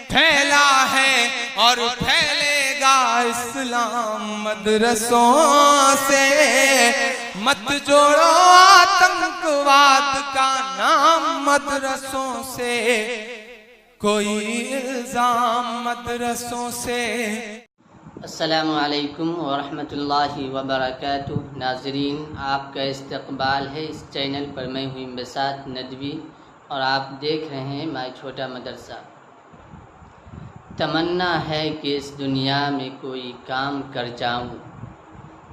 پھیلا ہے اور پھیلے گا اسلام مدرسوں سے، مت جوڑو آتنکواد کا نام مدرسوں سے، کوئی الزام مدرسوں سے۔ السلام علیکم ورحمۃ اللہ وبرکاتہ۔ ناظرین، آپ کا استقبال ہے اس چینل پر۔ میں ہوں انبساط ندوی اور آپ دیکھ رہے ہیں مائی چھوٹا مدرسہ۔ تمنا ہے کہ اس دنیا میں کوئی کام کر جاؤں،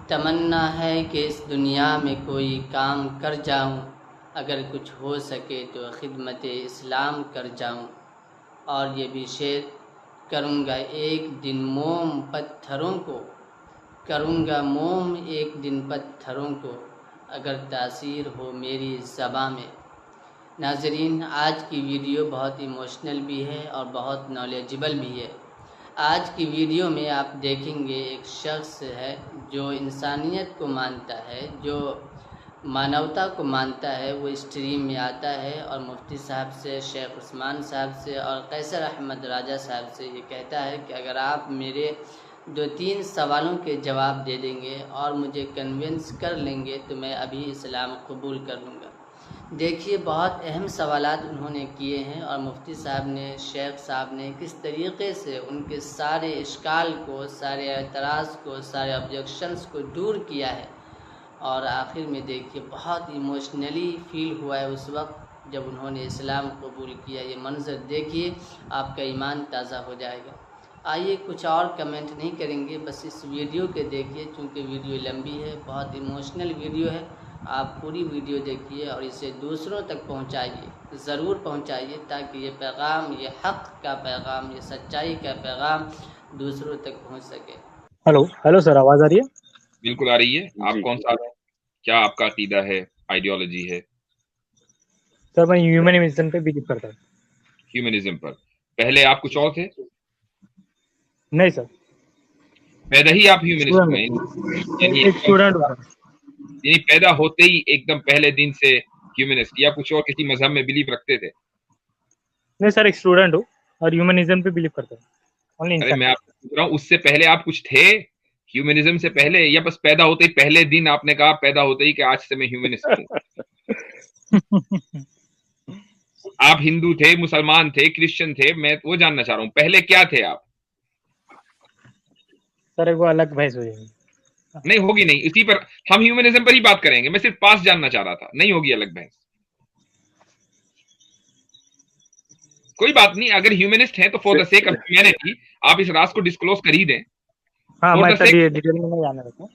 تمنا ہے کہ اس دنیا میں کوئی کام کر جاؤں، اگر کچھ ہو سکے تو خدمت اسلام کر جاؤں۔ اور یہ بھی شعر: کروں گا ایک دن موم پتھروں کو، کروں گا موم ایک دن پتھروں کو، اگر تاثیر ہو میری زباں میں۔ ناظرین، آج کی ویڈیو بہت ایموشنل بھی ہے اور بہت نالجبل بھی ہے۔ آج کی ویڈیو میں آپ دیکھیں گے ایک شخص ہے جو انسانیت کو مانتا ہے، جو مانوتا کو مانتا ہے، وہ اسٹریم میں آتا ہے اور مفتی صاحب سے، شیخ عثمان صاحب سے اور قیصر احمد راجہ صاحب سے یہ کہتا ہے کہ اگر آپ میرے 2-3 سوالوں کے جواب دے دیں گے اور مجھے کنونس کر لیں گے تو میں ابھی اسلام قبول کر لوں گا۔ دیکھیے، بہت اہم سوالات انہوں نے کیے ہیں اور مفتی صاحب نے، شیخ صاحب نے کس طریقے سے ان کے سارے اشکال کو، سارے اعتراض کو، سارے آبجیکشنز کو دور کیا ہے۔ اور آخر میں دیکھیے، بہت ایموشنلی فیل ہوا ہے اس وقت جب انہوں نے اسلام قبول کیا۔ یہ منظر دیکھیے، آپ کا ایمان تازہ ہو جائے گا۔ آئیے، کچھ اور کمنٹ نہیں کریں گے، بس اس ویڈیو کے دیکھیے، چونکہ ویڈیو لمبی ہے، بہت ایموشنل ویڈیو ہے۔ آپ پوری ویڈیو دیکھیے اور اسے دوسروں تک پہنچائیے، ضرور پہنچائیے، تاکہ یہ پیغام، یہ حق کا پیغام، یہ سچائی کا پیغام دوسروں تک پہنچ سکے۔ ہلو سر، آواز آ رہی ہے؟ بالکل آ رہی ہے۔ آپ کون سا ہیں؟ کیا آپ کا عقیدہ ہے، آئیڈیالوجی ہے؟ سر، میں ہیومنزم پہ بلیو کرتا ہوں۔ ہیومنزم پر؟ پہلے آپ کچھ اور تھے؟ نہیں سر، پیدا ہی آپ ہیومنسٹ ہوئے؟ یعنی پیدا ہوتے ہی ایک دم پہلے دن سے ہیومنسٹ، یا کچھ اور کسی مذہب میں بلیو رکھتے تھے؟ نہیں سر، ایک اسٹوڈنٹ ہوں اور ہیومنزم پہ بلیو کرتا ہوں۔ ارے میں آپ کو پوچھ رہا ہوں، اس سے پہلے آپ کچھ تھے ہیومنزم سے پہلے، یا بس پیدا ہوتے ہی پہلے دن آپ نے کہا پیدا ہوتے ہی کہ آج سے میں ہیومنسٹ ہوں؟ آپ ہندو تھے، مسلمان تھے، کرسچن تھے، میں وہ جاننا چاہ رہا ہوں پہلے کیا تھے آپ؟ سر وہ الگ بحث ہو جائے گی۔ نہیں ہوگی، نہیں، اسی پر ہم ہیومنزم پر ہی بات کریں گے۔ میں صرف پاس جاننا چاہ رہا تھا، نہیں ہوگی الگ بحث، کوئی بات نہیں۔ اگر ہیومنسٹ ہیں تو four the sake of humanity آپ اس راز کو ڈسکلوز کر ہی دیں۔ ہاں، میں ڈیٹیل میں نہیں جانا رہتا ہوں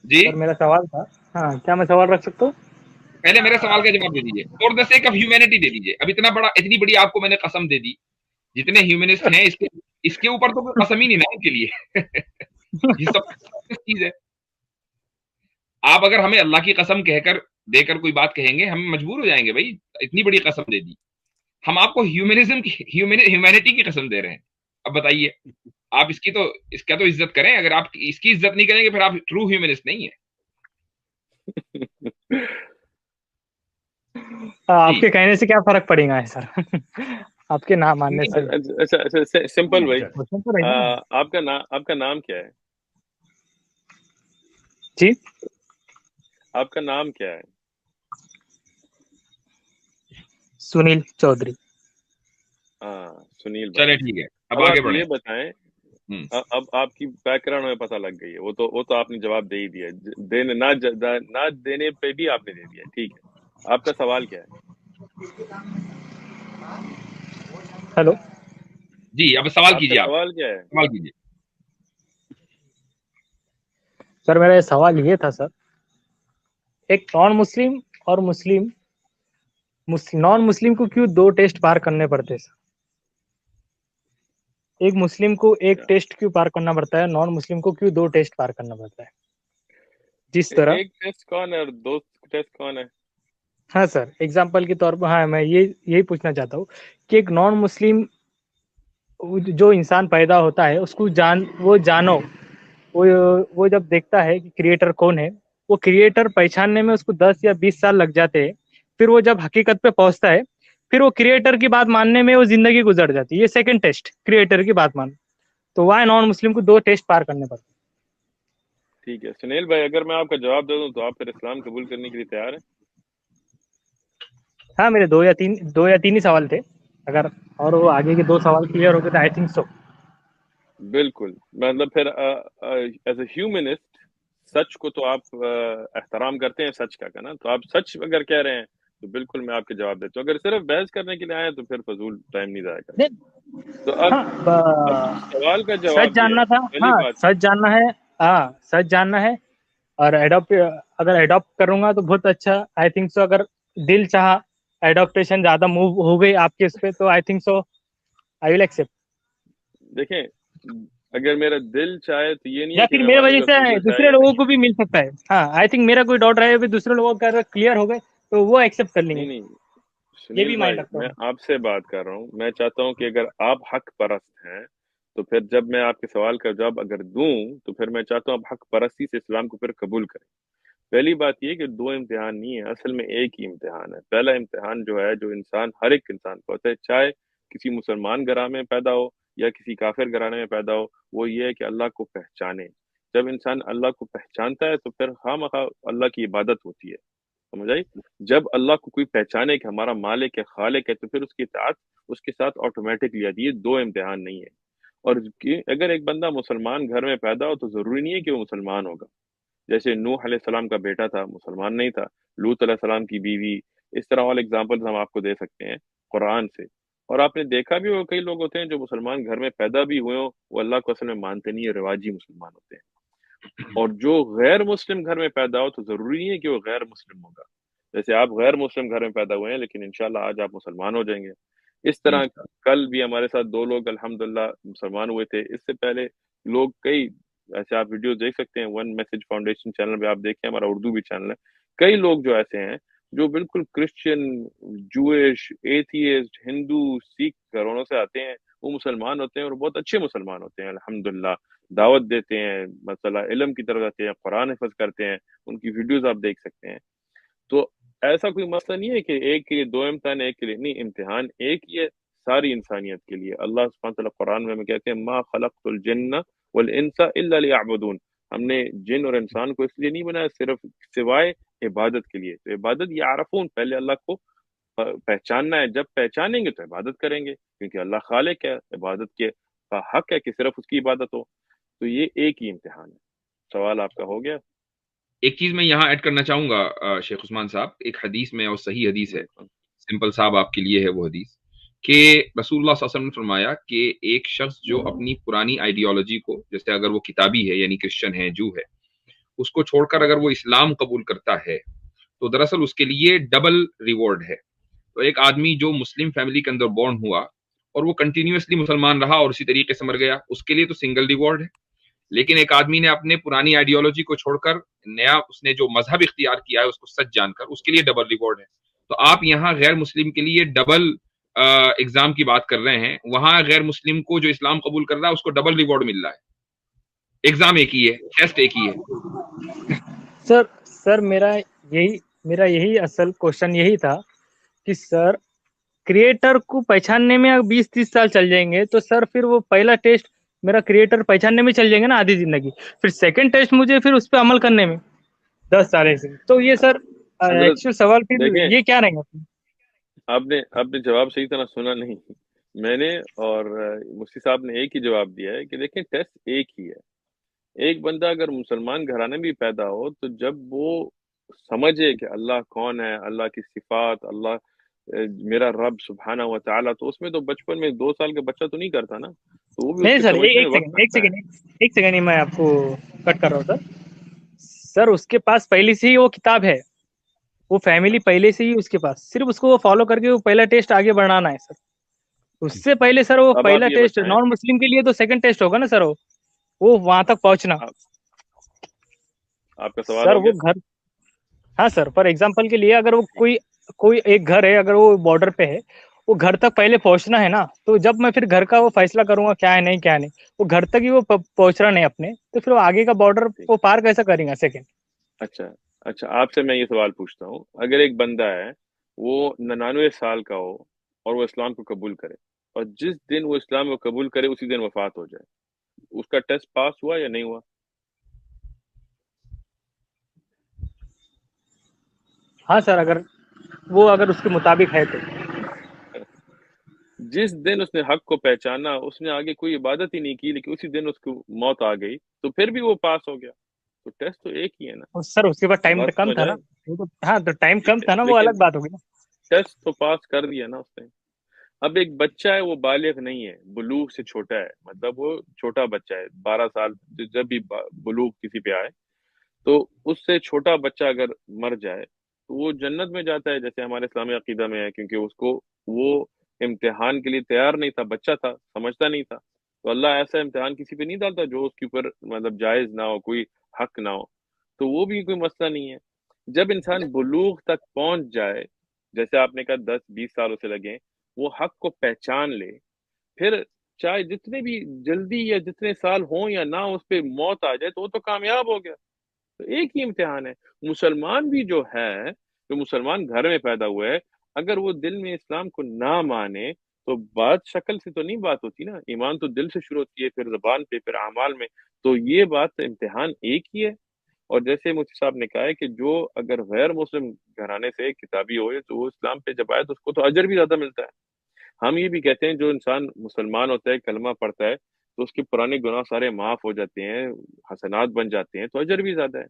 جی سر، میرا سوال تھا۔ ہاں، کیا میں سوال رکھ سکتا ہوں؟ پہلے میرے سوال کا جواب دے دیجیے، for the sake of humanity دے دیجیے۔ اب اتنی بڑی آپ کو میں نے قسم دے دی، جتنے ہیومنسٹ ہیں اس کے اوپر تو کوئی قسم ہی نہیں نا ان کے لیے۔ یہ سب چیز ہے۔ آپ اگر ہمیں اللہ کی قسم کہہ کر دے کر کوئی بات کہیں گے، ہم مجبور ہو جائیں گے، بھائی اتنی بڑی قسم دے دی، ہم آپ کو ہیومینٹی کی قسم دے رہے ہیں۔ اب بتائیے، آپ اس کا تو عزت کریں۔ اگر آپ اس کی عزت نہیں کریں گے پھر آپ ٹرو ہیومنسٹ نہیں ہیں۔ آپ کے کہنے سے کیا فرق پڑے گا سر؟ آپ کے نام ماننے سے؟ اچھا سمپل بھائی، آپ کا نام کیا ہے؟ جی، آپ کا نام کیا ہے؟ سنیل چودھری۔ ہاں، سنیل بھائی، چلے ٹھیک ہے، اب آگے بڑھیں۔ یہ بتائیں، اب آپ کی بیک گراؤنڈ میں پتہ لگ گئی ہے، وہ تو آپ نے جواب دے ہی دیا، نہ دینے پہ بھی آپ نے دے دیا، ٹھیک ہے۔ آپ کا سوال کیا ہے؟ ہلو جی، اب سوال کیجیے۔ آپ سوال کیا ہے؟ سوال کیجیے سر، میرا یہ سوال یہ تھا سر، ایک نان مسلم اور نان مسلم کو کیوں 2 ٹیسٹ پار کرنے پڑتے سر؟ ایک مسلم کو ایک ٹیسٹ کیوں پار کرنا پڑتا ہے، نان مسلم کو کیوں 2 ٹیسٹ پار کرنا پڑتا ہے؟ جس طرح ایک ٹیسٹ کون ہے اور 2 ٹیسٹ کون ہے؟ ہاں سر، ایگزامپل کے طور پر، ہاں میں یہی پوچھنا چاہتا ہوں کہ ایک نان مسلم جو انسان پیدا ہوتا ہے، اس کو وہ جب دیکھتا ہے کہ کریٹر کون ہے، وہ کریٹر پہچاننے میں اس کو 10 یا 20 سال لگ جاتے ہیں۔ پھر وہ جب حقیقت پہ پہنچتا ہے، फिर वो क्रिएटर की बात मानने में वो जिंदगी गुजर जाती है। ये सेकंड टेस्ट, क्रिएटर की बात मान। तो वाई नॉन मुस्लिम को 2 टेस्ट पार करने पड़ते हैं। ठीक है सुनील भाई, अगर मैं आपका जवाब दे दूं तो आप फिर इस्लाम कबूल करने के लिए तैयार हैं? हाँ, मेरे 2 या 3 ही सवाल थे। अगर और वो आगे के 2 सवाल क्लियर हो गए तो आई थिंक सो। बिल्कुल, मतलब फिर एज ए ह्यूमनिस्ट सच को तो आप एहतराम करते हैं सच का ना, तो आप सच अगर कह रहे हैं तो बिल्कुल मैं आपके जवाब देता हूँ। अगर सिर्फ बहस करने के लिए आए तो फिर फजूल टाइम नहीं जाया करें। तो अब सवाल का सच जवाब ये है, जानना था। पहली हाँ, बात सच जानना है। हाँ, सच जानना है और अगर एडॉप्ट करूंगा तो बहुत अच्छा। आई थिंक सो अगर दिल चाहा, एडॉप्टेशन ज्यादा मूव हो गई आपके इस पे, तो I think so I will accept. देखें, अगर मेरा दिल चाहे तो ये नहीं या है कि फिर मैं मेरे वजह मानूंगा से फ्यूचर चाहे दूसरे या लोगों नहीं। को भी मिल सकता है। हाँ, आई थिंक मेरा कोई डाउट रहे, दूसरे लोगों का क्लियर हो गए तो वो एक्सेप्ट कर लेंगे। नहीं नहीं ये सुनील भी भाई, माइंड रखता मैं हूँ। आपसे बात कर रहा हूँ। मैं चाहता हूँ कि अगर आप हक परस्त हैं तो फिर जब मैं आपके सवाल का जवाब अगर दूं तो फिर मैं चाहता हूँ आप हक परस्ती से इस्लाम को फिर कबूल करें। पहली बात ये कि 2 इम्तिहान नहीं है, असल में एक ही इम्तिहान है। पहला इम्तिहान जो है, जो इंसान हर एक इंसान को होता है, चाहे किसी मुसलमान घराने में पैदा हो या किसी काफिर घराने में पैदा हो, वो ये है कि अल्लाह को पहचाने। जब इंसान अल्लाह को पहचानता है तो फिर खामखा अल्लाह की इबादत होती है, समझ आई? जब अल्लाह को कोई पहचाने कि हमारा मालिक है, खालिक है, तो फिर उसकी इताअत उसके साथ ऑटोमेटिकली आती है। 2 इम्तिहान नहीं है। और अगर एक बंदा मुसलमान घर में पैदा हो तो जरूरी नहीं है कि वो मुसलमान होगा। जैसे नूह अलैहिस्सलाम का बेटा था, मुसलमान नहीं था। लूत अलैहिस्सलाम की बीवी, इस तरह और एग्जांपल्स हम आपको दे सकते हैं कुरान से। और आपने देखा भी होगा, कई लोग होते हैं जो मुसलमान घर में पैदा भी हुए हो, वो अल्लाह को असल में मानते नहीं है, रिवाजी मुसलमान होते हैं। और जो गैर मुस्लिम घर में पैदा हो तो जरूरी नहीं है कि वो गैर मुस्लिम होगा। जैसे आप गैर मुस्लिम घर में पैदा हुए हैं लेकिन इंशाल्लाह आज आप मुसलमान हो जाएंगे। इस तरह कल भी हमारे साथ 2 लोग अल्हम्दुलिल्लाह मुसलमान हुए थे। इससे पहले लोग कई, ऐसे आप वीडियो देख सकते हैं, वन मैसेज फाउंडेशन चैनल पे आप देखें, हमारा उर्दू भी चैनल है। कई लोग जो ऐसे हैं जो बिल्कुल Christian, Jewish, atheist, Hindu, Sikh घरों से आते हैं, वो मुसलमान होते हैं और बहुत अच्छे मुसलमान होते हैं अल्हम्दुलिल्लाह। दावत देते हैं, मसला इल्म की तरफ जाते हैं, कुरान हिफ्ज करते हैं, उनकी वीडियोस आप देख सकते हैं। तो ऐसा कोई मसला नहीं है कि एक के लिए 2 इम्तिहान, एक के लिए नहीं। इम्तिहान एक ही है सारी इंसानियत के लिए। अल्लाह सुब्हानहू व तआला कुरान में कहते हैं, मा खलक़तुल जिन्ना वल इंसा इल्ला लियअबुदून। हमने जिन और इंसान को इसलिए नहीं बनाया सिर्फ सिवाय इबादत के लिए। तो इबादत यारफून, पहले अल्लाह को पहचानना है। जब पहचानेंगे तो इबादत करेंगे, क्योंकि अल्लाह खालिक है, इबादत के का हक है कि सिर्फ उसकी इबादत हो। तो ये एक ही इम्तिहान है। सवाल आपका हो गया? एक चीज मैं यहाँ ऐड करना चाहूंगा शेख उस्मान साहब, एक हदीस में, और सही हदीस है, बिल्कुल। सिंपल साहब आपके लिए है वो हदीस, कि रसूलुल्लाह सल्लल्लाहु अलैहि वसल्लम ने फरमाया कि एक शख्स जो अपनी पुरानी आइडियोलॉजी को, जैसे अगर वो किताबी है यानी क्रिश्चियन है, जू है, उसको छोड़कर अगर वो इस्लाम कबूल करता है तो दरअसल उसके लिए डबल रिवॉर्ड है। तो एक आदमी जो मुस्लिम फैमिली के अंदर बॉर्न हुआ और वो कंटिन्यूअसली मुसलमान रहा और उसी तरीके से मर गया, उसके लिए तो सिंगल रिवॉर्ड है। लेकिन एक आदमी ने अपने पुरानी आइडियोलॉजी को छोड़कर नया उसने जो मजहब इख्तियार किया है उसको सच जानकर, उसके लिए डबल रिवॉर्ड है। तो आप यहाँ गैर मुस्लिम के लिए डबल एग्जाम की बात कर रहे हैं, वहां गैर मुस्लिम को जो इस्लाम कबूल कर रहा है उसको डबल रिवॉर्ड मिल रहा है। एग्जाम एक ही है, टेस्ट एक ही है। सर मेरा यही असल क्वेश्चन यही था कि सर, क्रिएटर को पहचानने में 20-30 साल चल जाएंगे तो सर फिर वो पहला टेस्ट मेरा क्रिएटर पहचानने में चल जाएंगे ना आधी जिंदगी, फिर सेकंड टेस्ट मुझे फिर उस पर अमल करने में 10 साल ऐसे। तो ये सर हजरत एक्चुअल सवाल फिर देखें, ये क्या रहेगा? आपने जवाब सही तरह सुना नहीं। मैंने और मुफ्ती साहब ने एक ही जवाब दिया है कि देखें, टेस्ट एक ही है। एक बंदा अगर मुसलमान घराने में भी पैदा हो तो जब वो समझे कि अल्लाह कौन है, अल्लाह की सिफात, अल्लाह मेरा रब सुब्हाना व तआला, तो उसमें तो बचपन में 2 साल का बच्चा तो नहीं करता ना, तो वो भी नहीं उसके सर, समझने एक में वक्त सेकंड लगता है। एक सेकंड ही मैं आपको कट कर रहा हूँ सर। उसके पास पहले से ही वो किताब है, वो फैमिली पहले से ही उसके पास, सिर्फ उसको वो फॉलो करके वो पहला टेस्ट आगे बढ़ाना है सर। उससे पहले सर वो अब आप पहला ये टेस्ट बताएं, नॉन मुस्लिम के लिए तो सेकंड टेस्ट होगा ना सर, वो वहां तक पहुंचना। आप, आपका सवाल सर हो वो गया? घर, हाँ सर, फॉर एग्जांपल के लिए अगर वो कोई एक घर है, अगर वो बॉर्डर पे है, वो घर तक पहले पहुंचना है ना, तो जब मैं फिर घर का वो फैसला करूंगा क्या है नहीं क्या नहीं, वो घर तक ही वो पहुंच रहा नहीं अपने, तो फिर वो आगे का बॉर्डर ठीक। वो पार कैसे करेंगे सेकंड? अच्छा अच्छा, आपसे मैं ये सवाल पूछता हूँ, अगर एक बंदा है वो 99 साल का हो और वो इस्लाम को कबूल करे, और जिस दिन वो इस्लाम को कबूल करे उसी दिन वफात हो जाए, उसका टेस्ट पास हुआ या नहीं हुआ? हाँ सर, अगर उसके मुताबिक है तो। जिस दिन उसने हक को पहचाना, उसने आगे कोई इबादत ही नहीं की, लेकिन उसी दिन उसको मौत आ गई, तो फिर भी वो पास हो गया। तो टेस्ट तो एक ही है ना। और सर उसके बाद टाइम बात कम समझ था आए? ना। वो तो हाँ, तो टाइम कम ठीक है, था ना, वो लेकिन अलग बात होगी ना। टेस्ट तो पास कर दिया ना उसने। अब एक बच्चा है, वो बालिग नहीं है, बुलूग से छोटा है, मतलब वो छोटा बच्चा है, 12 साल, जब भी बुलूग किसी पे आए, तो उससे छोटा बच्चा अगर मर जाए तो वो जन्नत में जाता है, जैसे हमारे इस्लामी अकीदा में है, क्योंकि उसको वो इम्तिहान के लिए तैयार नहीं था, बच्चा था, समझता नहीं था। तो अल्लाह ऐसा इम्तिहान किसी पे नहीं डालता जो उसके ऊपर मतलब जायज ना हो, कोई हक ना हो। तो वो भी कोई मसला नहीं है। जब इंसान बुलूग तक पहुंच जाए, जैसे आपने कहा 10-20 साल उसे लगे, वो हक को पहचान ले, फिर चाहे जितने भी जल्दी या जितने साल हों या ना, उस पे मौत आ जाए, तो वो तो कामयाब हो गया। तो एक ही इम्तिहान है। मुसलमान भी जो है, जो मुसलमान घर में पैदा हुए है, अगर वो दिल में इस्लाम को ना माने, तो बात शक्ल से तो नहीं बात होती ना, ईमान तो दिल से शुरू होती है, फिर जबान पे, फिर अमाल में। तो ये बात तो इम्तिहान एक ही है। और जैसे मुफ्ती साहब ने कहा है कि जो अगर गैर मुस्लिम घराने से किताबी हो, तो वो इस्लाम पे जब आए तो उसको तो अजर भी ज्यादा मिलता है। हम ये भी कहते हैं जो इंसान मुसलमान होता है, कलमा पढ़ता है, तो उसके पुराने गुनाह सारे माफ हो जाते हैं, हसनात बन जाते हैं, तो अजर भी ज्यादा है।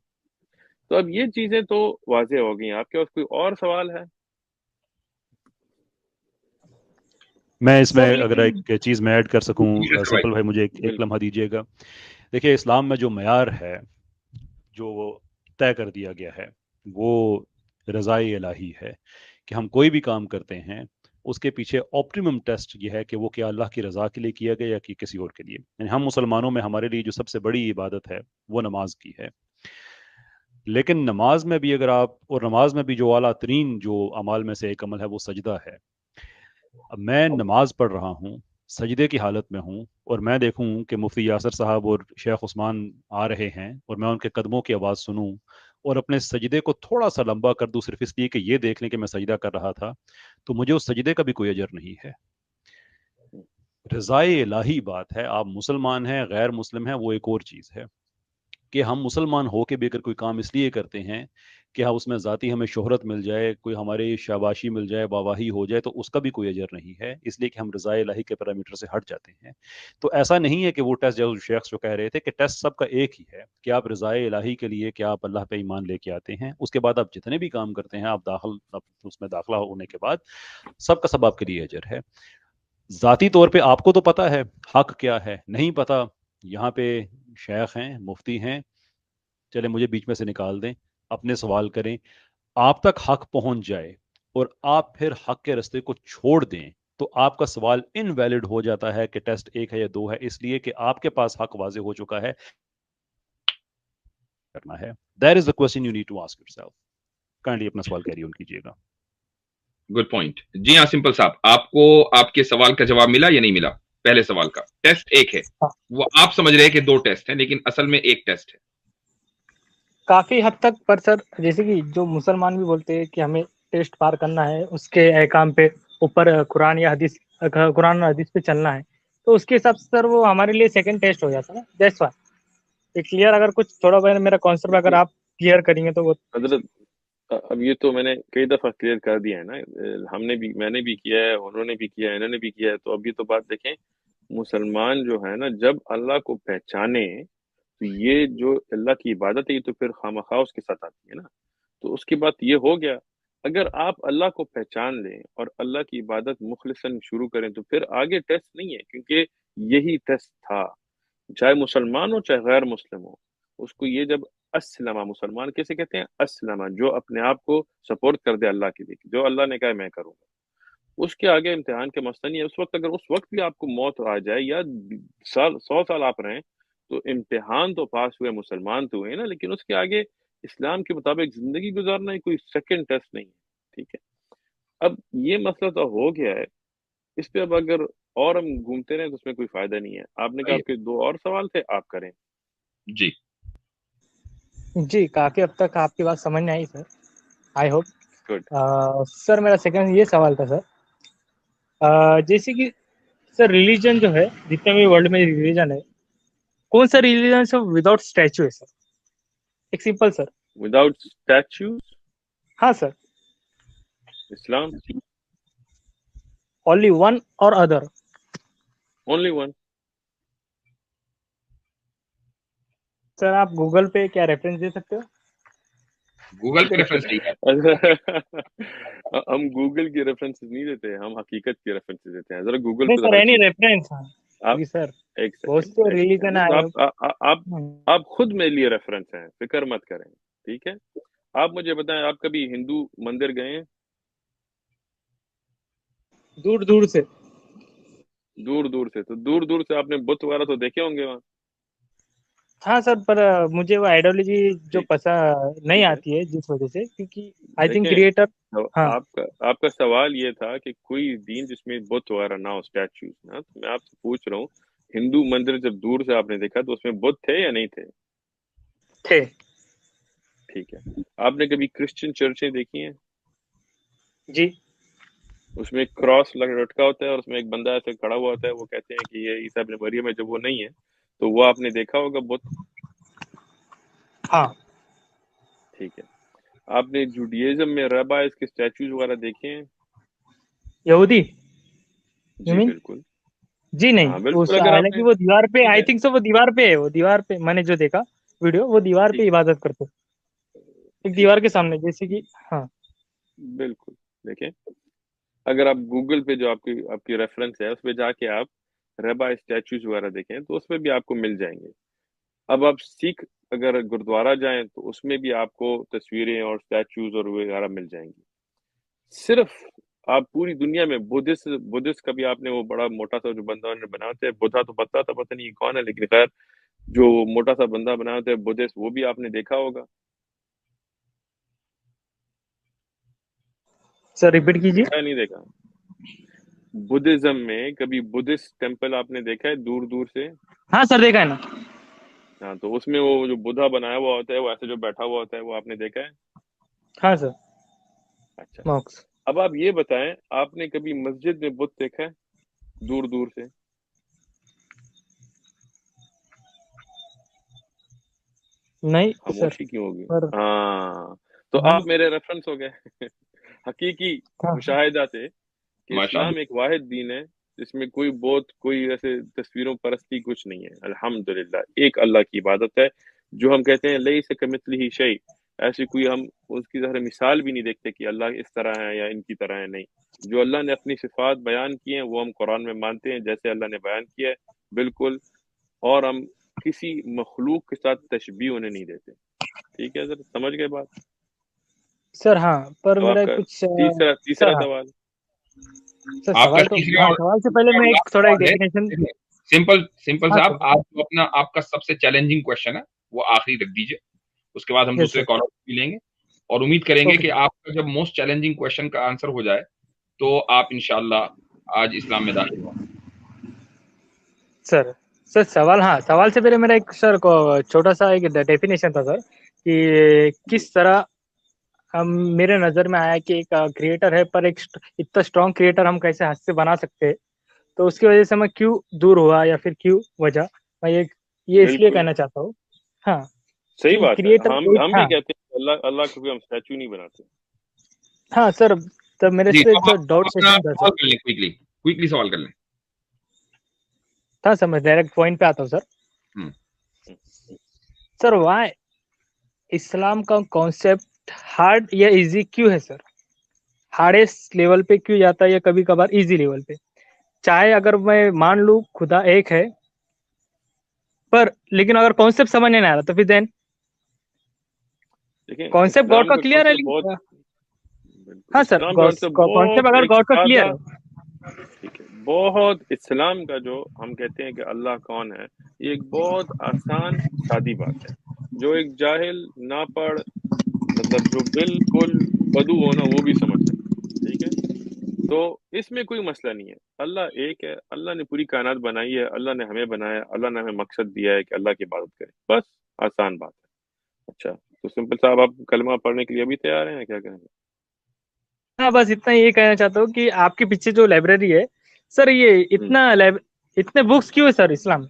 तो अब ये चीजें तो वाज़ेह हो गई। आपके पास कोई और सवाल है? मैं इसमें सर अगर लेकिन एक चीज़ मैं ऐड कर जी सकूं, नसर भाई। सिंपल भाई, मुझे एक बिल्कुल। लम्हा दीजिएगा। देखिए, इस्लाम में जो मयार है, जो वो तय कर दिया गया है, वो रज़ाई इलाही है कि हम कोई भी काम करते हैं, उसके पीछे ऑप्टिमम टेस्ट ये है कि वो क्या अल्लाह की रज़ा के लिए किया गया या कि किसी और के लिए। यानी हम मुसलमानों में हमारे लिए जो सबसे बड़ी इबादत है वो नमाज की है। लेकिन नमाज में भी अगर आप, और नमाज में भी जो आला तरीन जो अमाल में से एक अमल है वो सजदा है। अब मैं नमाज पढ़ रहा हूँ, सजदे की हालत में हूँ, और मैं देखूँ कि मुफ्ती यासर साहब और शेख उस्मान आ रहे हैं, और मैं उनके कदमों की आवाज़ सुनूँ और अपने सजदे को थोड़ा सा लंबा कर दूँ सिर्फ इसलिए कि ये देख लें कि मैं सजदा कर रहा था, तो मुझे उस सजदे का भी कोई अजर नहीं है। रज़ाए इलाही बात है। आप मुसलमान हैं, गैर मुस्लिम हैं, वो एक और चीज़ है कि हम मुसलमान हो के भी अगर कोई काम इसलिए करते हैं कि हाँ उसमें ज़ाती हमें शोहरत मिल जाए, कोई हमारी शाबाशी मिल जाए, वाहवाही हो जाए, तो उसका भी कोई अजर नहीं है, इसलिए कि हम रज़ाए इलाही के पैरामीटर से हट जाते हैं। तो ऐसा नहीं है कि वो टेस्ट, जो शेख जो कह रहे थे कि टेस्ट सबका एक ही है कि आप रज़ाए इलाही के लिए, कि आप अल्लाह पे ईमान लेके आते हैं, उसके बाद आप जितने भी काम करते हैं, आप उसमें दाखिला होने के बाद सबका सब आपके लिए अजर है। ज़ाती तौर पे आपको तो पता है हक क्या है, नहीं पता, यहाँ पे शेख हैं, मुफ्ती हैं, चले मुझे बीच में से निकाल दें, अपने सवाल करें, आप तक हक पहुंच जाए और आप फिर हक के रास्ते को छोड़ दें, तो आपका सवाल इनवैलिड हो जाता है कि टेस्ट एक है या दो है, इसलिए कि आपके पास हक वाजे हो चुका है, करना है। That is the question you need to ask yourself. Kindly अपना सवाल कैरी ऑन कीजिएगा। Good point. जी हाँ सिंपल साहब, आपको आपके सवाल का जवाब मिला या नहीं मिला? पहले सवाल का टेस्ट एक है, वो आप समझ रहे हैं कि दो टेस्ट हैं, लेकिन असल में एक टेस्ट है। काफी हद तक, पर सर जैसे कि जो मुसलमान भी बोलते हैं कि हमें टेस्ट पार करना है, उसके अहकाम पे ऊपर कुरान और हदीस पे चलना है, तो उसके हिसाब से सर वो हमारे लिए सेकंड टेस्ट हो जाता है ना। दैट्स व्हाई ये क्लियर, अगर कुछ थोड़ा बहुत मेरा कॉन्सेप्ट अगर आप क्लियर करेंगे तो वो। हजरत, अब ये तो मैंने कई दफा क्लियर कर दिया है ना, हमने भी, मैंने भी किया है, उन्होंने भी किया है, इन्होंने भी किया है। तो अब ये तो बात देखें, मुसलमान जो है ना, जब अल्लाह को पहचाने, तो ये जो अल्लाह की इबादत है, ये तो फिर खामखा उसके साथ आती है ना। तो उसकी बात ये हो गया। अगर आप अल्लाह को पहचान लें और अल्लाह की इबादत मुखलिसन शुरू करें, तो फिर आगे टेस्ट नहीं है, क्योंकि यही टेस्ट था। चाहे मुसलमान हो चाहे गैर मुस्लिम हो, उसको ये जब अस्लमा, मुसलमान कैसे कहते हैं? अस्लमा, जो अपने आप को सपोर्ट कर दे अल्लाह के लिए, जो अल्लाह ने कहा है मैं करूंगा, उसके आगे इम्तिहान के मसला नहीं है। उस वक्त, अगर उस वक्त भी आपको मौत आ जाए या 100 साल आप रहें, तो इम्तिहान तो पास हुए, मुसलमान तो हुए ना, लेकिन उसके आगे इस्लाम के मुताबिक जिंदगी गुजारना ही कोई सेकंड टेस्ट नहीं है। ठीक है, अब ये मसला तो हो गया है। इस पे अब अगर और हम घूमते रहे तो उसमें कोई फायदा नहीं है। आपने कहा सही है। आपके दो और सवाल थे, आप करें। जी जी, काफी हद तक आपकी बात समझ में आई sir, I hope. Good. Sir मेरा सेकंड ये सवाल था सर जैसे कि सर रिलीजन जो है, जितने भी वर्ल्ड में रिलीजन है, कौन सा रिलीजन से विदाउट स्टैचू है सर? एक सिंपल सर। Without statues? हाँ सर। इस्लाम। ओनली वन और अदर? Only one. सर आप गूगल पे क्या रेफरेंस दे सकते हो? गूगल पे रेफरेंस नहीं है। हम गूगल की रेफरेंसेस नहीं देते, हम हकीकत की रेफरेंसेस देते हैं। जरा गूगल नहीं पे सर, जरा एनी अच्छी रेफरेंस। आप जी सर, एक बहुत सेकंड से एक रिलीजन सेकंड आए। आप खुद मेरे लिए रेफरेंस हैं, फिक्र मत करें, ठीक है? आप मुझे बताएं, आप कभी हिंदू मंदिर गए हैं? दूर दूर से। दूर दूर से, तो दूर दूर से आपने बुत वगैरह तो देखे होंगे वहाँ। हाँ सर, पर मुझे वो आइडियोलॉजी जो ठीक पसंद नहीं ठीक है, आती है, जिस वजह से, क्योंकि आई थिंक देखें, क्रिएटर। तो हाँ आपका सवाल ये था कि कोई दीन जिसमें बुत वगैरह ना हो, स्टैचूज ना, तो मैं आपसे पूछ रहा हूँ, हिंदू मंदिर जब दूर से आपने देखा तो उसमें बुत थे या नहीं थे? थे। ठीक है। आपने कभी क्रिश्चियन चर्चें देखी हैं? जी। उसमें एक क्रॉस लटका होता है और उसमें एक बंदा ऐसे खड़ा हुआ होता है, वो कहते हैं कि ये ईसा इब्न मरियम है, जब वो नहीं है तो वो आपने देखा होगा बुत। हाँ। ठीक है। आपने जुडियज्म में रबाइस के स्टैचूज वगैरह देखे हैं? यहूदी यू जी मीन? बिल्कुल। जी नहीं, हाँ बिल्कुल, उस अगर हालांकि आपने, वो दीवार पे, ठीक आई है, थिंक सो वो दीवार पे है, वो दीवार पे मैंने जो देखा वीडियो, वो दीवार पे ठीक इबादत करते, एक ठीक दीवार है, के सामने, जैसे कि। हाँ। बिल्कुल। देखें, अगर आप गूगल पे जो आपकी आपकी रेफरेंस है उस पे जाके आप रबाई स्टैचूज वगैरह देखें तो उसमें भी आपको मिल जाएंगे। अब आप सिख अगर गुरुद्वारा जाएं तो उसमें भी आपको तस्वीरें और स्टैचूज और वगैरह मिल जाएंगी। सिर्फ आप पूरी दुनिया में बुद्धिस्ट बुद्धिस्ट का भी आपने वो बड़ा मोटा सा जो बंदा उन्होंने बनाते हैं, बुद्धा तो पता था, पता नहीं कौन है, लेकिन खैर जो मोटा सा बंदा बनाते हैं बुद्धिस्ट, वो भी आपने देखा होगा। सर रिपीट कीजिए। देखा या नहीं देखा? बुद्धिज्म में कभी बुद्धिस्ट टेम्पल आपने देखा है दूर दूर से? हाँ सर, देखा है ना। हाँ, तो उसमें वो जो बुद्धा बनाया हुआ होता है, वो ऐसे जो बैठा हुआ होता है, वो आपने देखा है? हाँ सर। अच्छा। मॉक्स। अब आप ये बताएं, आपने कभी मस्जिद में बुत देखा है दूर दूर से? नहीं सर। खामोशी क्यों होगी? पर हाँ, तो आप नहीं। मेरे रेफरेंस हो गए। हकीकी हाँ। मुशाहिदा से कि इस्लाम माशाल्लाह। एक वाहिद दीन है जिसमें कोई बहुत कोई ऐसे तस्वीरों परस्ती कुछ नहीं है। अल्हम्दुलिल्लाह एक अल्लाह की इबादत है। जो हम कहते हैं लैसा कमिस्लिही शै, ऐसी कोई हम उसकी तरह मिसाल भी नहीं देखते कि अल्लाह इस तरह है या इनकी तरह है, नहीं। जो अल्लाह ने अपनी सिफात बयान की हैं वो हम कुरान में मानते हैं जैसे अल्लाह ने बयान किया है, बिल्कुल। और हम किसी मखलूक के साथ तशबीह उन्हें नहीं देते। ठीक है सर, समझ गए बात? सर हाँ, पर अब मेरा आपका कुछ तीसरा सर तीसरा हाँ। सवाल। सर आपका सवाल तो, तीसरा हाँ, और सवाल से पहले मैं एक लास्ट थोड़ा एक सवाल है। डेफिनेशन। सिंपल सिंपल हाँ साहब, सर। आप जो अपना आपका सबसे चैलेंजिंग क्वेश्चन है वो आखिरी रख दीजिए, उसके बाद हम यस दूसरे सर। कॉलर भी लेंगे। और उम्मीद करेंगे ओके कि आपका जब मोस्ट चैलेंजिंग क्वेश्चन का आंसर हो जाए तो आप इंशाल्लाह आज इस्लाम में दाखिल हों। सर। सर सवाल, हाँ, सवाल से पहले मेरा एक सर को छोटा सा एक डेफिनेशन था सर, कि जी। किस तरह हम, मेरे नज़र में आया कि एक क्रिएटर है, पर एक इतना स्ट्रॉन्ग क्रिएटर हम कैसे हाथ से बना सकते हैं, तो उसकी वजह से मैं क्यों दूर हुआ, या फिर क्यों वजह, मैं ये इसलिए बिल्कुल कहना चाहता हूँ। हाँ। सही कि बात है। क्रिएटर हम भी हाँ। कहते हैं कि अल्लाह अल्लाह को भी हम स्टैचू नहीं बनाते। हाँ सर, तब मेरे जी, से तो एक आप डाउट अपना क्वेश्चन था सवाल सर। कर लें, क्विकली क्विकली सवाल कर लें। था सर, मैं डायरेक्ट पॉइंट पे आता हूँ सर। हम्म। सर वाई इस्लाम का कॉन्सेप्ट हार्ड या इजी क्यों है सर? हार्डेस्ट लेवल पे क्यों जाता है, या कभी कभार इजी लेवल पे? चाहे अगर मैं मान लूं खुदा एक है, पर लेकिन अगर कॉन्सेप्ट समझ नहीं आ रहा, तो फिर देन देखें, कॉन्सेप्ट गॉड इस्लाम का का क्लियर है, कॉन्सेप्ट बहुत, लेकिन बिल्कुल हाँ सर, इस्लाम का कॉन्सेप्ट कॉन्सेप्ट बहुत अगर एक गॉड का क्लियर सादा, है। ठीक है, बहुत इस्लाम का जो हम कहते हैं कि अल्लाह कौन है, ये एक बहुत आसान सादी बात है जो एक जाहिल ना पढ़, मतलब जो बिल्कुल बदू हो ना, वो भी समझ सकता है। ठीक है, तो इसमें कोई मसला नहीं है। अल्लाह एक है, अल्लाह ने पूरी कायनात बनाई है, अल्लाह ने हमें बनाया, अल्लाह ने हमें मकसद दिया है कि अल्लाह की इबादत करें, बस आसान बात है। अच्छा, तो सिंपल साहब आप कलमा पढ़ने के लिए अभी तैयार हैं, क्या करेंगे? हाँ, बस इतना ये कहना चाहता हूँ कि आपके पीछे जो लाइब्रेरी है सर, ये इतने बुक्स क्यों है सर इस्लाम?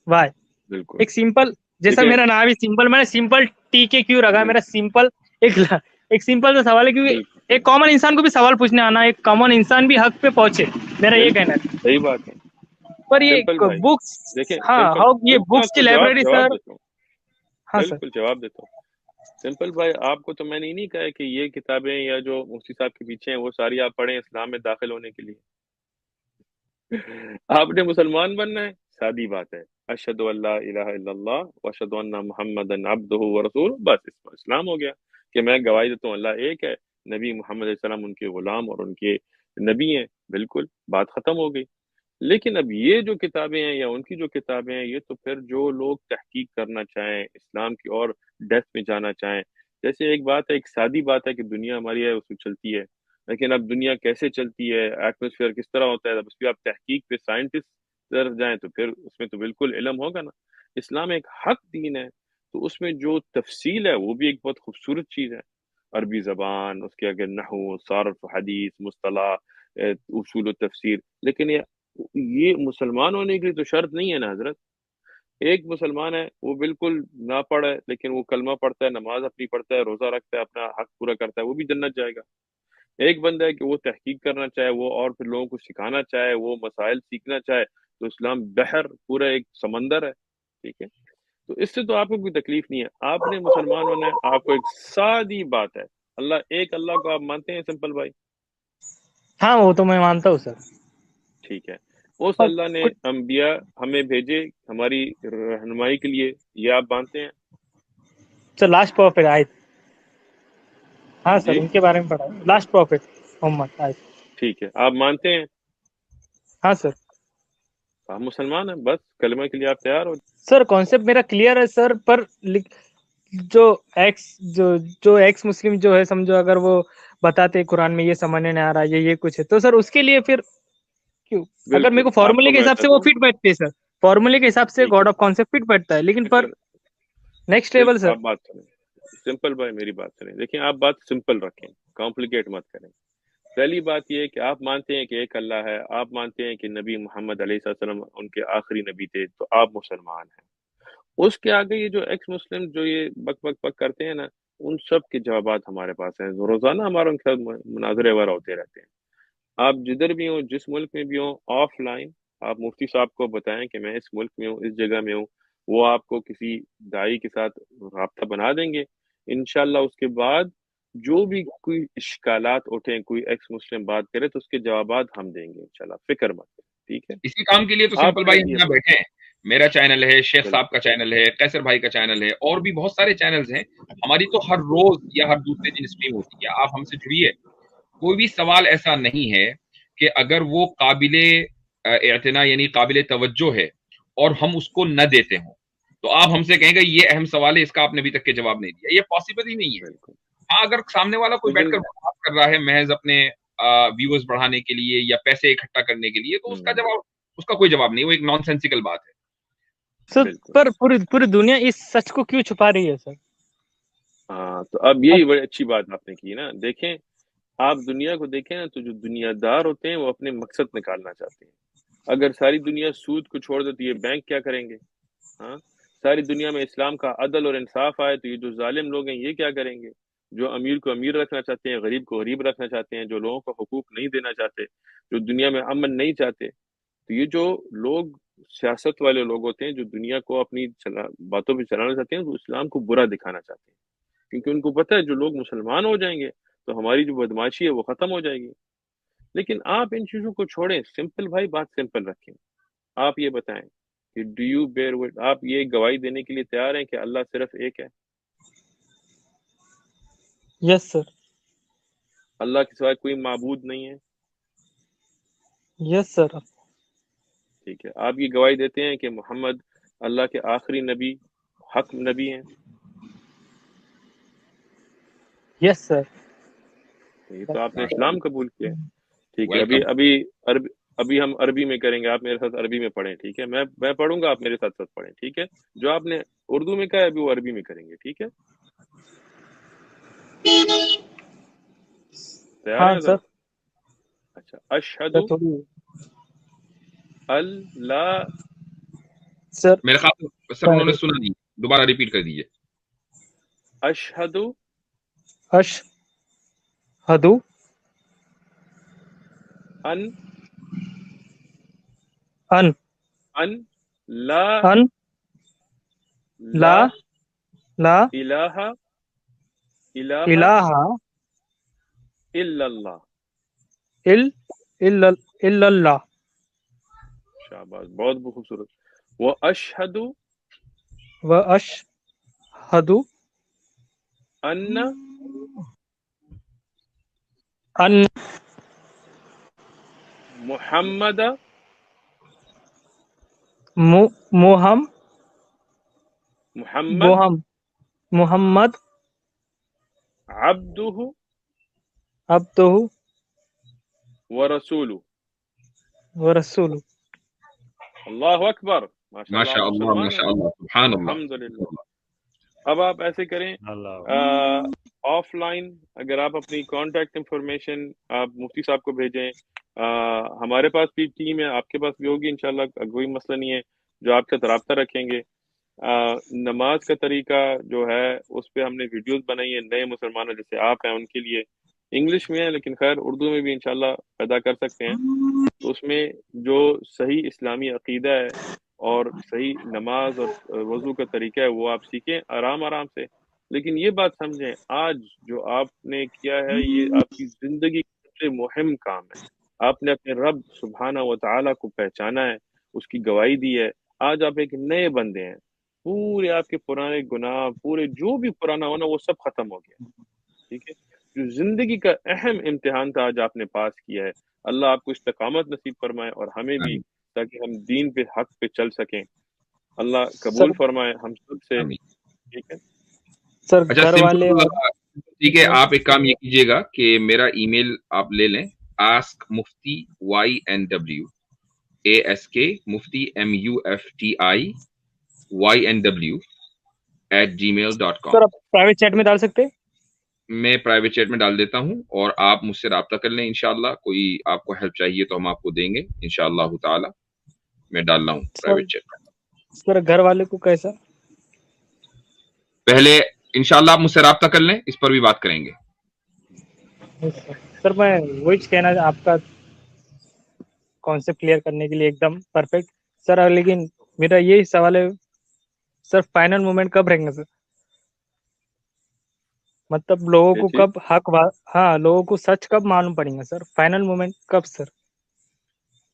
वाई? बिल्कुल। एक सिंपल, जैसा देखिए मेरा नाम ही सिंपल, मैंने सिंपल टी के क्यों रखा? मेरा सिंपल एक एक सिंपल सा सवाल है, क्योंकि बिल्कुल एक कॉमन इंसान को भी सवाल पूछने आना, एक कॉमन इंसान भी हक पे पहुंचे, मेरा ये कहना बिल्कुल है। सही बात है। पर ये सिंपल भाई, बुक्स, देखिए हाँ, सिंपल हाउ ये बिल्कुल बुक्स की आपको जवाब लाइब्रेरी जवाब सर? देता हूँ। हाँ सर। बिल्कुल जवाब देता हूँ। सिंपल भाई, आपको तो मैंने ही नहीं कहा है कि ये किताबें या जो मुफ्ती साहब के पीछे हैं वो सारी आप पढ़ें इस्लाम में दाखिल होने के लिए। आपने मुसलमान बनना है, सादी बात है, अशहदु अल्ला इलाहा इल्लल्लाह व अशहदु अन्ना मुहम्मदन अब्दुहु व रसूलुहु, बस इसमें इस्लाम हो गया कि मैं गवाही देता हूँ अल्लाह एक है, नबी मोहम्मद अलैहि सलाम उनके गुलाम और उनके नबी हैं, बिल्कुल बात खत्म हो गई। लेकिन अब ये जो किताबें हैं या उनकी जो किताबें हैं, ये तो फिर जो लोग तहकीक करना चाहें इस्लाम की और डेप्थ में जाना चाहें, जैसे एक बात है, एक सादी बात है कि दुनिया हमारी है उसमें चलती है, लेकिन अब दुनिया कैसे चलती है, एटमॉस्फेयर किस तरह होता है, अब उसकी आप तहकीक पे साइंटिस्ट तरफ जाएं तो फिर उसमें तो बिल्कुल इल्म होगा ना। इस्लाम एक हक दीन है, तो उसमें जो तफसील है वो भी एक बहुत खूबसूरत चीज़ है। अरबी ज़बान, उसके आगे नहू, सारफ, हदीस, मुस्तला, उसूल तफसीर, लेकिन ये मुसलमान होने के लिए तो शर्त नहीं है ना हजरत। एक मुसलमान है वो बिल्कुल ना पढ़े लेकिन वो कलमा पढ़ता है, नमाज अपनी पढ़ता है, रोजा रखता है, अपना हक पूरा करता है, वो भी जन्नत जाएगा। एक बंदा है कि वो तहकीक करना चाहे, वो और फिर लोगों को सिखाना चाहे, वो मसाइल सीखना चाहे, तो इस्लाम बहर पूरा एक समंदर है, ठीक है। तो इससे तो आपको कोई तकलीफ नहीं है, आपने मुसलमान होना है, आपको एक सादी बात है, अल्लाह एक, अल्लाह को आप मानते हैं सिंपल भाई? हाँ, वो तो मैं मानता हूँ सर। ठीक है। उस और अल्लाह ने कुछ अंबिया हमें भेजे हमारी रहनुमाई के लिए, ये आप मानते हैं? सर, लास्ट प्रॉफिट आयत, हाँ सर, जी उनके बारे में पढ़ा है, लास्ट प्रॉफिट मोहम्मद आयत। ठीक है, आप मानते हैं, हाँ सर। आप मुसलमान हैं, बस कलमा के लिए आप तैयार हो। सर कॉन्सेप्ट मेरा क्लियर है सर, पर जो एक्स जो एक्स मुस्लिम जो है, समझो अगर वो बताते कुरान में ये समझ नहीं आ रहा, ये कुछ है, तो सर उसके लिए फिर क्यों? अगर मेरे बिल्कुल को फॉर्मूले आपको के मैं हिसाब से वो बताता हूँ। फिट बैठते हैं सर, फॉर्मूले के हिसाब से ठीक है, गॉड ऑफ कॉन्सेप्ट फिट बैठता है, लेकिन पर लेकिन नेक्स्ट लेवल सर। आप बात सुनें, सिंपल भाई मेरी बात सुनें, देखिए आप बात सिंपल रखें, कॉम्प्लिकेट मत करें। पहली बात ये है कि आप मानते हैं कि एक अल्लाह है, आप मानते हैं कि नबी मोहम्मद अलैहिस्सलाम उनके आखिरी नबी थे, तो आप मुसलमान हैं। उसके आगे ये जो एक्स मुस्लिम जो ये बक बक बक करते हैं ना, उन सब के जवाबात हमारे पास हैं, रोजाना हमारे उनके साथ मुनाजरे वगैरह होते रहते हैं। आप जिधर भी हो, जिस मुल्क में भी हो, ऑफलाइन आप मुफ्ती साहब को बताएं कि मैं इस मुल्क में हूँ, इस जगह में हूँ, वो आपको किसी दाई के साथ राब्ता बना देंगे इंशाल्लाह। उसके बाद जो भी कोई इश्कालात उठे, कोई एक्स मुस्लिम बात करे, तो उसके जवाबात हम देंगे इंशाल्लाह, फिक्र मत करें, ठीक है। इसी काम के लिए तो सिंपल आपने भाई अब हम ये यहाँ बैठे हैं। मेरा चैनल है, शेख साहब बिल्कुल का चैनल है, कैसर भाई का चैनल है, और भी बहुत सारे चैनल्स हैं। हमारी तो हर रोज या हर दूसरे दिन स्ट्रीम होती है, आप हमसे जुड़िए। कोई भी सवाल ऐसा नहीं है कि अगर वो काबिले एतना यानी काबिले तवज्जो है और हम उसको न देते हों, तो आप हमसे कहेंगे ये अहम सवाल है, इसका आपने अभी तक के जवाब नहीं दिया। ये पॉसिबल ही नहीं है। बिल्कुल। हाँ, अगर सामने वाला कोई लेकिन बैठकर बात कर रहा है महज अपने व्यूअर्स बढ़ाने के लिए या पैसे इकट्ठा करने के लिए, तो उसका हम्म, जवाब, उसका कोई जवाब नहीं, वो एक नॉनसेंसिकल बात है। सर बिल्कुल। पर पूरी पूरी दुनिया इस सच को क्यों छुपा रही है सर? हाँ, तो अब यही बड़ी अच्छी बात आपने की ना। देखें, आप दुनिया को देखें ना, तो जो दुनियादार होते हैं वो अपने मकसद निकालना चाहते हैं। अगर सारी दुनिया सूद को छोड़ दे तो ये बैंक क्या करेंगे? हाँ, सारी दुनिया में इस्लाम का अदल और इंसाफ आए तो ये जो जालिम लोग हैं ये क्या करेंगे? जो अमीर को अमीर रखना चाहते हैं, गरीब को गरीब रखना चाहते हैं, जो लोगों को हुकूक नहीं देना चाहते, जो दुनिया में अमन नहीं चाहते, तो ये जो लोग सियासत वाले लोग होते हैं जो दुनिया को अपनी बातों पे चलाना चाहते हैं, तो इस्लाम को बुरा दिखाना चाहते हैं, क्योंकि उनको पता है जो लोग मुसलमान हो जाएंगे तो हमारी जो बदमाशी है वो खत्म हो जाएगी। लेकिन आप इन चीजों को छोड़ें, सिंपल भाई बात सिंपल रखें। आप ये बताएं कि डू यू बेयर विट, आप ये गवाही देने के लिए तैयार हैं कि अल्लाह सिर्फ एक है? Yes sir. अल्लाह के सिवाय कोई माबूद नहीं है? Yes sir. ठीक है। आप ये गवाही देते हैं कि मोहम्मद अल्लाह के आखिरी नबी, हक नबी हैं? Yes sir. तो ये तो आपने इस्लाम कबूल किया है। ठीक है। अभी वेलकम। अभी अरबी, अभी हम अरबी में करेंगे, आप मेरे साथ अरबी में पढ़ें, ठीक है। मैं पढ़ूंगा, आप मेरे साथ साथ पढ़ें, ठीक है। जो आपने उर्दू में कहा है अभी वो अरबी में करेंगे, ठीक है। तैयार हाँ हैं सर, हजरत? अच्छा, अशहदु थोड़ी अल्ला, सर मेरे ख्याल से सर उन्होंने सुना नहीं, दोबारा रिपीट कर दीजिए। अशहदु अशहदु अन अन अन ला अन ला ला ला इलाहा इलाहा इलाहा इल्लल्लाह। इल्लल्लाह। शाबाश, बहुत खूबसूरत। व अशहदु व अशहदु अन्न अन मुहम्मद मुहम मुहम्मद मुहम्मद अब्दुहु अब्दुहु व रसूलु। व रसूलु। अल्लाहु अकबर, माशाअल्लाह, आप माशाअल्लाह मुसलमान हैं। माशाअल्लाह सुभान अल्लाह। अल्हम्दुलिल्लाह। अब आप ऐसे करें, अल्लाह ऑफलाइन अगर आप अपनी कांटेक्ट इंफॉर्मेशन आप मुफ्ती साहब को भेजें, हमारे पास भी टीम है, आपके पास भी होगी इंशाल्लाह, कोई मसला नहीं है, जो आपके साथ रब्ता रखेंगे। नमाज का तरीका जो है उस पे हमने वीडियोस बनाई है, नए मुसलमानों जैसे आप हैं उनके लिए, इंग्लिश में है लेकिन खैर उर्दू में भी इंशाल्लाह पैदा कर सकते हैं। तो उसमें जो सही इस्लामी अकीदा है और सही नमाज और वजू का तरीका है वो आप सीखें आराम आराम से। लेकिन ये बात समझें, आज जो आपने किया है ये आपकी जिंदगी का सबसे मुहिम काम है। आपने अपने रब सुब्हाना व तआला को पहचाना है, उसकी गवाही दी है। आज आप एक नए बंदे हैं, पूरे आपके पुराने गुनाह, पूरे जो भी पुराना होना वो सब खत्म हो गया। ठीक है, जो जिंदगी का अहम इम्तिहान था आज आपने पास किया है। अल्लाह आपको इस्तिकामत नसीब फरमाए और हमें भी, ताकि हम दीन पे हक पे चल सकें। अल्लाह कबूल फरमाए हम सब से। आमीन। ठीक है सर अच्छा घर वाले सिंपल, और ठीक है, आप एक काम ये कीजिएगा कि मेरा ईमेल आप ले लें, ask mufti YNW ASK mufti MUFTI YNW @gmail.com। Sir आप प्राइवेट चैट में डाल सकते हैं? मैं प्राइवेट चैट में डाल देता हूं और आप मुझसे राब्ता कर लें इंशाल्लाह। कोई आपको हेल्प चाहिए तो हम आपको देंगे इंशाल्लाह ताला। मैं डाल रहा हूँ प्राइवेट चैट में। सर घर वाले को कैसा? पहले इंशाल्लाह आप मुझसे राब्ता कर लें, इस पर भी बात करेंगे। सर मैं वही कहना, आपका कॉन्सेप्ट क्लियर करने के लिए एकदम परफेक्ट सर। लेकिन मेरा यही सवाल है सर, फाइनल मोमेंट कब रहेंगे सर? मतलब लोगों ये को चीज कब हाँ, लोगों को सच कब मालूम पड़ेगा सर? फाइनल मोमेंट कब सर?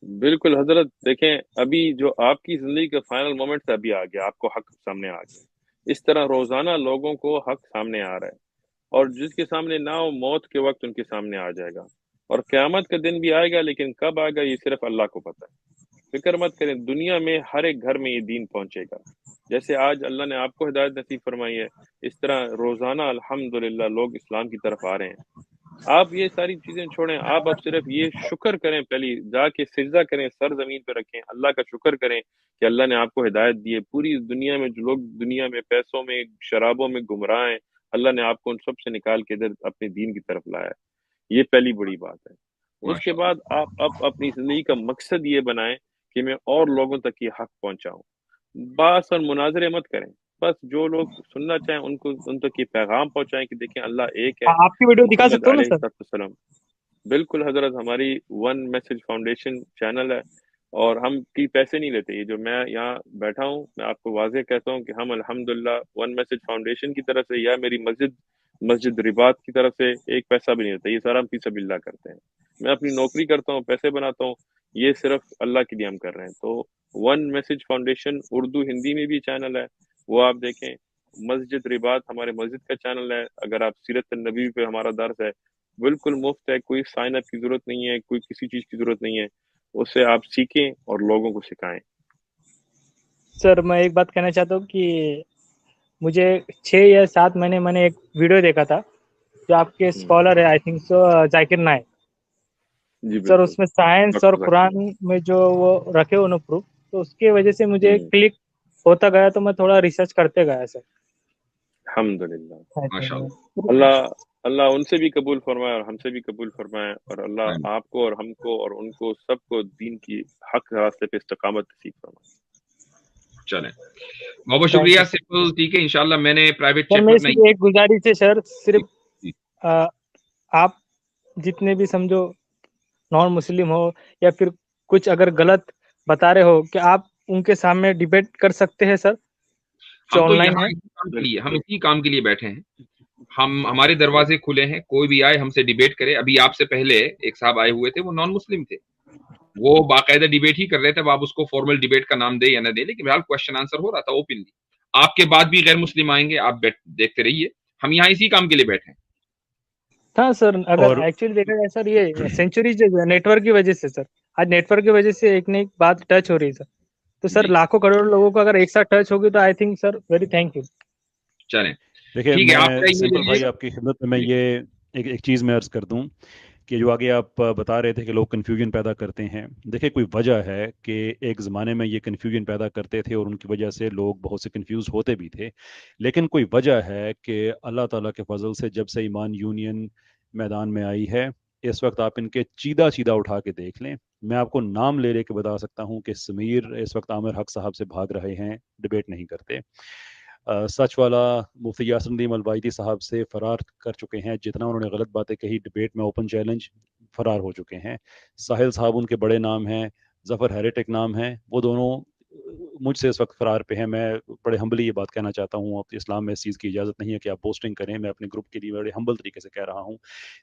बिल्कुल हजरत, देखें अभी जो आपकी जिंदगी का फाइनल मोमेंट था अभी आ गया, आपको हक सामने आ गया। इस तरह रोजाना लोगों को हक सामने आ रहा है, और जिसके सामने ना हो मौत के वक्त उनके सामने आ जाएगा, और क़यामत का दिन भी आएगा, लेकिन कब आएगा ये सिर्फ अल्लाह को पता है। फिक्र मत करें, दुनिया में हर एक घर में ये दीन पहुंचेगा। जैसे आज अल्लाह ने आपको हिदायत नसीब फरमाई है, इस तरह रोजाना अल्हम्दुलिल्लाह लोग इस्लाम की तरफ आ रहे हैं। आप ये सारी चीजें छोड़ें, आप अब सिर्फ ये शुक्र करें, पहले जाके सिजदा करें, सर जमीन पे रखें, अल्लाह का शुक्र करें कि अल्लाह ने आपको हिदायत दी है। पूरी दुनिया में जो लोग दुनिया में पैसों में शराबों में गुमराह हैं, अल्लाह ने आपको उन सब से निकाल के इधर अपने दीन की तरफ लाया है। ये पहली बड़ी बात है। उसके बाद आप अब अपनी जिंदगी का मकसद ये बनाएं कि मैं और लोगों तक ये हक पहुंचाऊं। बास और मुनाजरे मत करें, बस जो लोग सुनना चाहें उनको उन तक ये पैगाम पहुंचाएं कि देखें अल्लाह एक है, आपकी वीडियो दिखा मोहम्मद सकते हो ना सर? अलैहिस्सलाम। बिल्कुल हजरत, हमारी वन मैसेज फाउंडेशन चैनल है और हम की पैसे नहीं लेते। ये जो मैं यहाँ बैठा हूँ, मैं आपको वाज़ेह कहता हूँ कि हम अल्हम्दुलिल्लाह वन मैसेज फाउंडेशन की तरफ से या मेरी मस्जिद रिबात की तरफ से एक पैसा भी नहीं लेता। ये सारा हम फी सबिल्लाह करते हैं। मैं अपनी नौकरी करता हूँ, पैसे बनाता हूँ, ये सिर्फ अल्लाह के लिए हम कर रहे हैं। तो one message foundation Urdu Hindi में भी चैनल है, वो आप देखें। मस्जिद रिबात हमारे मस्जिद का चैनल है। अगर आप सीरत नबी पे हमारा दर्स है, बिल्कुल मुफ्त है, कोई साइन अप की जरूरत नहीं है, कोई किसी चीज की जरूरत नहीं है। उससे आप सीखें और लोगों को सिखाएं। सर मैं एक बात कहना चाहता हूँ कि मुझे 6 या 7 महीने मैंने एक वीडियो देखा था, जो आपके स्कॉलर है I think so Zakir Naik ji sir, बिल्कुल। उसमें साइंस और कुरान में जो वो रखे उन्होंने प्रूफ, तो उसके वजह से मुझे क्लिक होता गया, तो मैं थोड़ा रिसर्च करते गया सर। अल्हम्दुलिल्लाह। माशाअल्लाह। अल्लाह उनसे भी कबूल फरमाए और हमसे भी कबूल फरमाए, और अल्लाह आपको और हमको और उनको सबको दीन की हक रास्ते पे इस्तकामत नसीब फरमाए। चलें, बहुत बहुत शुक्रिया। सिंपल, ठीक है, इंशाल्लाह मैंने प्राइवेट सर चैट मैं में अपना सिर्फ एक गुजारिश है सर, सिर्फ जी। आप जितने भी समझो नॉन मुस्लिम हो या फिर कुछ अगर गलत बता रहे हो कि आप उनके सामने डिबेट कर सकते हैं सर, जो हम तो ऑनलाइन यहाँ है। इसी काम के लिए, हम इसी काम के लिए बैठे हैं। हमारे दरवाजे खुले हैं, कोई भी आए हमसे डिबेट करे। अभी आपसे पहले एक साहब आए हुए थे, वो नॉन मुस्लिम थे, वो बाकायदा डिबेट ही कर रहे थे। अब आप उसको फॉर्मल डिबेट का नाम दे या ना दे, लेकिन फिलहाल क्वेश्चन आंसर हो रहा था ओपनली। आपके बाद भी गैर मुस्लिम आएंगे, आप देखते रहिए। हम यहाँ इसी काम के लिए बैठे हैं। हाँ सर, अगर और एक्चुअली देखा जाए सर, ये सेंचुरी जो नेटवर्क की वजह से सर, आज नेटवर्क की वजह से एक न एक बात टच हो रही है सर। तो सर जी। लाखों करोड़ लोगों को अगर एक साथ टच होगी तो I think sir very thank you. चलें, देखिए, ठीक है, आप मैं क्या email सिंपल भाई लीजिएगा? आपकी खिदमत में मैं जी। ये एक चीज़ मैं अर्ज़ कर दूं कि जो आगे आप बता रहे थे कि लोग कन्फ्यूजन पैदा करते हैं। देखिए, कोई वजह है कि एक ज़माने में ये कन्फ्यूजन पैदा करते थे और उनकी वजह से लोग बहुत से कन्फ्यूज़ होते भी थे। लेकिन कोई वजह है कि अल्लाह ताला के फजल से जब से ईमान यूनियन मैदान में आई है, इस वक्त आप इनके चीदा चीदा उठा के देख लें। मैं आपको नाम ले के बता सकता हूँ कि समीर इस वक्त आमिर हक साहब से भाग रहे हैं, डिबेट नहीं करते। सच वाला मुफ्ती यासिर नदीम अलवाइदी साहब से फरार कर चुके हैं। जितना उन्होंने गलत बातें कही डिबेट में ओपन चैलेंज, फरार हो चुके हैं। साहिल साहब उनके बड़े नाम हैं, जफ़र हेरिटिक नाम है, वो दोनों मुझसे इस वक्त फरार पे हैं। मैं बड़े हम्बली ये बात कहना चाहता हूँ, अब इस्लाम में इस चीज़ की इजाज़त नहीं है कि आप पोस्टिंग करें। मैं अपने ग्रुप के लिए बड़े हम्बल तरीके से कह रहा हूँ,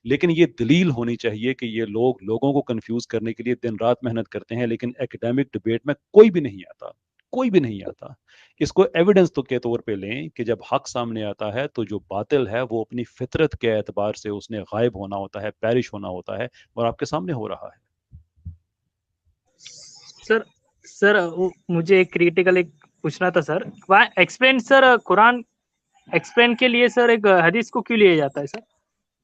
लेकिन ये दलील होनी चाहिए कि ये लोग लोगों को कंफ्यूज करने के लिए दिन रात मेहनत करते हैं, लेकिन एकेडमिक डिबेट में कोई भी नहीं आता, कोई भी नहीं आता। इसको एविडेंस तो के तौर पे लें कि जब हक सामने आता है तो जो बातिल है वो अपनी फितरत के एतबार से उसने गायब होना होता है, पैरिश होना होता है, और आपके सामने हो रहा है। सर मुझे एक क्रिटिकल एक पूछना था सर, वहाँ एक्सप्लेन सर, कुरान एक्सप्लेन के लिए सर एक हदीस को क्यों लिया जाता है सर?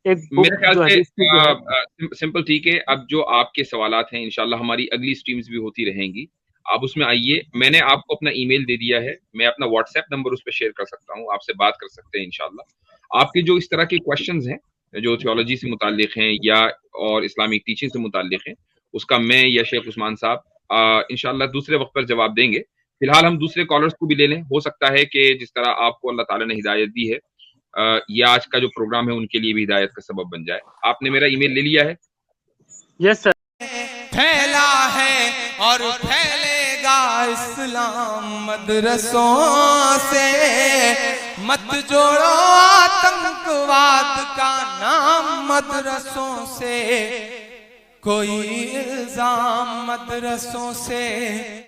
एक बुक मेरे ख्याल जो से हदीस की जो है। सिंपल, ठीक है। अब जो आपके सवालात हैं, इंशाल्लाह हमारी अगली स्ट्रीम्स भी होती रहेंगी, आप उसमें आइए। मैंने आपको अपना ईमेल दे दिया है, मैं अपना व्हाट्सएप नंबर उस पर शेयर कर सकता हूँ, आपसे बात कर सकते हैं इंशाल्लाह। आपके जो इस तरह के क्वेश्चंस हैं जो थियोलॉजी से मुताल्लिक हैं या और इस्लामिक टीचिंग से मुताल्लिक हैं, उसका मैं या शेख उस्मान साहब इंशाल्लाह दूसरे वक्त पर जवाब देंगे। फिलहाल हम दूसरे कॉलर्स को भी ले लें। हो सकता है कि जिस तरह आपको अल्लाह ताला ने हिदायत दी है, ये आज का जो प्रोग्राम है उनके लिए भी हिदायत का सबब बन जाए। आपने मेरा ईमेल ले लिया है? Yes sir. फैला है और फैलेगा इस्लाम मदरसों से, मत जोड़ो आतंकवाद का नाम मदरसों से, कोई इल्जाम मदरसों से